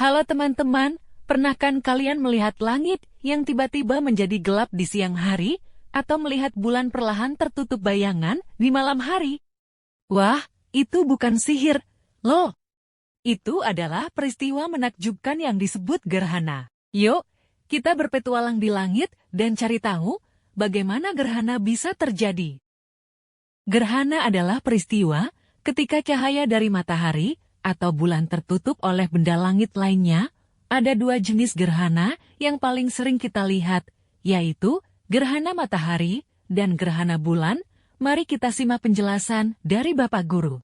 Halo teman-teman, pernah kan kalian melihat langit yang tiba-tiba menjadi gelap di siang hari, atau melihat bulan perlahan tertutup bayangan di malam hari? Wah, itu bukan sihir, loh. Itu adalah peristiwa menakjubkan yang disebut gerhana. Yuk, kita berpetualang di langit dan cari tahu bagaimana gerhana bisa terjadi. Gerhana adalah peristiwa ketika cahaya dari matahari atau bulan tertutup oleh benda langit lainnya. Ada dua jenis gerhana yang paling sering kita lihat, yaitu gerhana matahari dan gerhana bulan. Mari kita simak penjelasan dari Bapak Guru.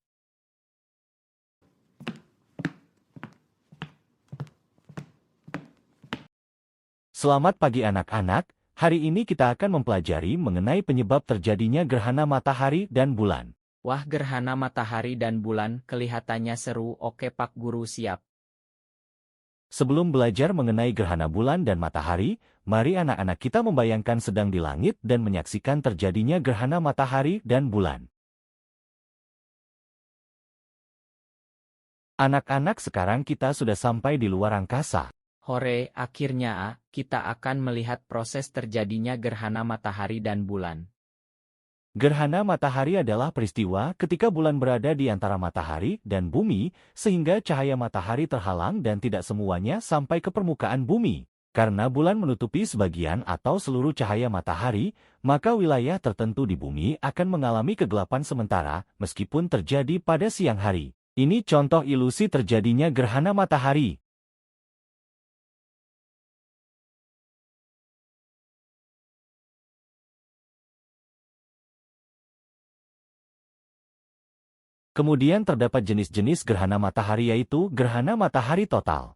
Selamat pagi anak-anak, hari ini kita akan mempelajari mengenai penyebab terjadinya gerhana matahari dan bulan. Wah, gerhana matahari dan bulan kelihatannya seru. Oke Pak Guru, siap. Sebelum belajar mengenai gerhana bulan dan matahari, mari anak-anak kita membayangkan sedang di langit dan menyaksikan terjadinya gerhana matahari dan bulan. Anak-anak, sekarang kita sudah sampai di luar angkasa. Hore, akhirnya kita akan melihat proses terjadinya gerhana matahari dan bulan. Gerhana matahari adalah peristiwa ketika bulan berada di antara matahari dan bumi, sehingga cahaya matahari terhalang dan tidak semuanya sampai ke permukaan bumi. Karena bulan menutupi sebagian atau seluruh cahaya matahari, maka wilayah tertentu di bumi akan mengalami kegelapan sementara, meskipun terjadi pada siang hari. Ini contoh ilusi terjadinya gerhana matahari. Kemudian terdapat jenis-jenis gerhana matahari, yaitu gerhana matahari total.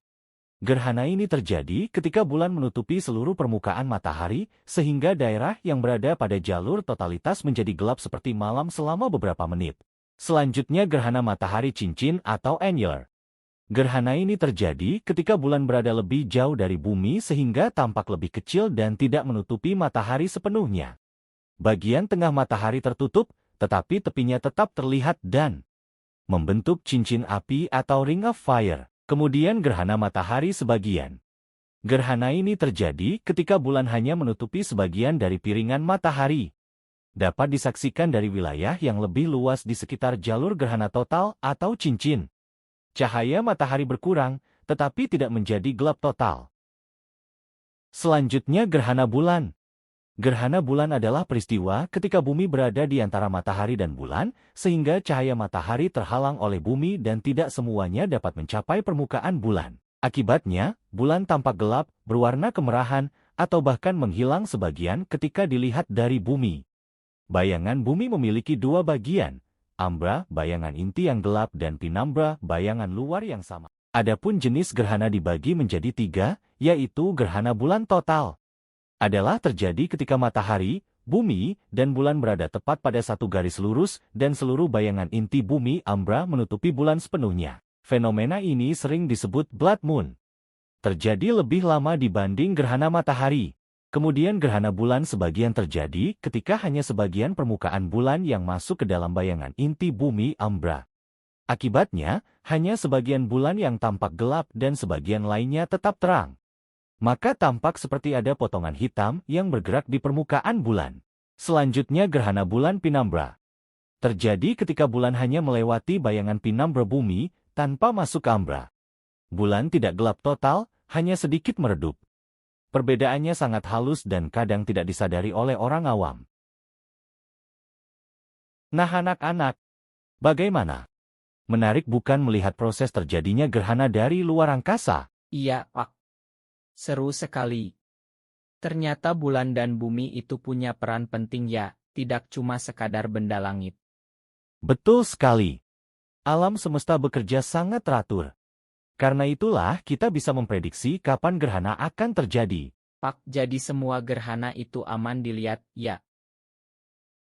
Gerhana ini terjadi ketika bulan menutupi seluruh permukaan matahari, sehingga daerah yang berada pada jalur totalitas menjadi gelap seperti malam selama beberapa menit. Selanjutnya gerhana matahari cincin atau annular. Gerhana ini terjadi ketika bulan berada lebih jauh dari bumi sehingga tampak lebih kecil dan tidak menutupi matahari sepenuhnya. Bagian tengah matahari tertutup, tetapi tepinya tetap terlihat dan membentuk cincin api atau ring of fire. Kemudian gerhana matahari sebagian. Gerhana ini terjadi ketika bulan hanya menutupi sebagian dari piringan matahari. Dapat disaksikan dari wilayah yang lebih luas di sekitar jalur gerhana total atau cincin. Cahaya matahari berkurang, tetapi tidak menjadi gelap total. Selanjutnya gerhana bulan. Gerhana bulan adalah peristiwa ketika bumi berada di antara matahari dan bulan, sehingga cahaya matahari terhalang oleh bumi dan tidak semuanya dapat mencapai permukaan bulan. Akibatnya, bulan tampak gelap, berwarna kemerahan, atau bahkan menghilang sebagian ketika dilihat dari bumi. Bayangan bumi memiliki dua bagian, umbra, bayangan inti yang gelap, dan penumbra, bayangan luar yang sama. Adapun jenis gerhana dibagi menjadi tiga, yaitu gerhana bulan total. Adalah terjadi ketika matahari, bumi, dan bulan berada tepat pada satu garis lurus dan seluruh bayangan inti bumi umbra menutupi bulan sepenuhnya. Fenomena ini sering disebut blood moon. Terjadi lebih lama dibanding gerhana matahari. Kemudian gerhana bulan sebagian terjadi ketika hanya sebagian permukaan bulan yang masuk ke dalam bayangan inti bumi umbra. Akibatnya, hanya sebagian bulan yang tampak gelap dan sebagian lainnya tetap terang. Maka tampak seperti ada potongan hitam yang bergerak di permukaan bulan. Selanjutnya gerhana bulan penumbra. Terjadi ketika bulan hanya melewati bayangan penumbra bumi tanpa masuk ke umbra. Bulan tidak gelap total, hanya sedikit meredup. Perbedaannya sangat halus dan kadang tidak disadari oleh orang awam. Nah anak-anak, bagaimana? Menarik bukan melihat proses terjadinya gerhana dari luar angkasa? Iya, Pak. Seru sekali. Ternyata bulan dan bumi itu punya peran penting ya, tidak cuma sekadar benda langit. Betul sekali. Alam semesta bekerja sangat teratur. Karena itulah kita bisa memprediksi kapan gerhana akan terjadi. Pak, jadi semua gerhana itu aman dilihat, ya?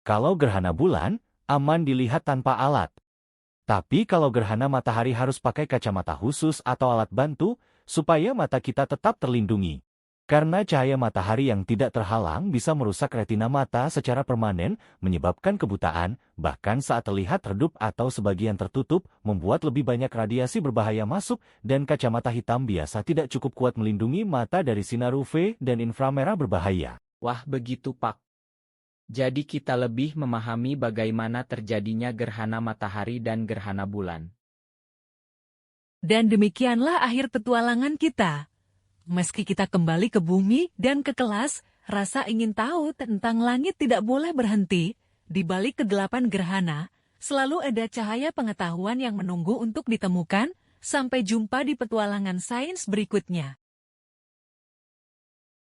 Kalau gerhana bulan, aman dilihat tanpa alat. Tapi kalau gerhana matahari harus pakai kacamata khusus atau alat bantu, supaya mata kita tetap terlindungi. Karena cahaya matahari yang tidak terhalang bisa merusak retina mata secara permanen, menyebabkan kebutaan, bahkan saat terlihat redup atau sebagian tertutup, membuat lebih banyak radiasi berbahaya masuk, dan kacamata hitam biasa tidak cukup kuat melindungi mata dari sinar UV dan inframerah berbahaya. Wah, begitu Pak. Jadi kita lebih memahami bagaimana terjadinya gerhana matahari dan gerhana bulan. Dan demikianlah akhir petualangan kita. Meski kita kembali ke bumi dan ke kelas, rasa ingin tahu tentang langit tidak boleh berhenti. Di balik kegelapan gerhana, selalu ada cahaya pengetahuan yang menunggu untuk ditemukan. Sampai jumpa di petualangan sains berikutnya.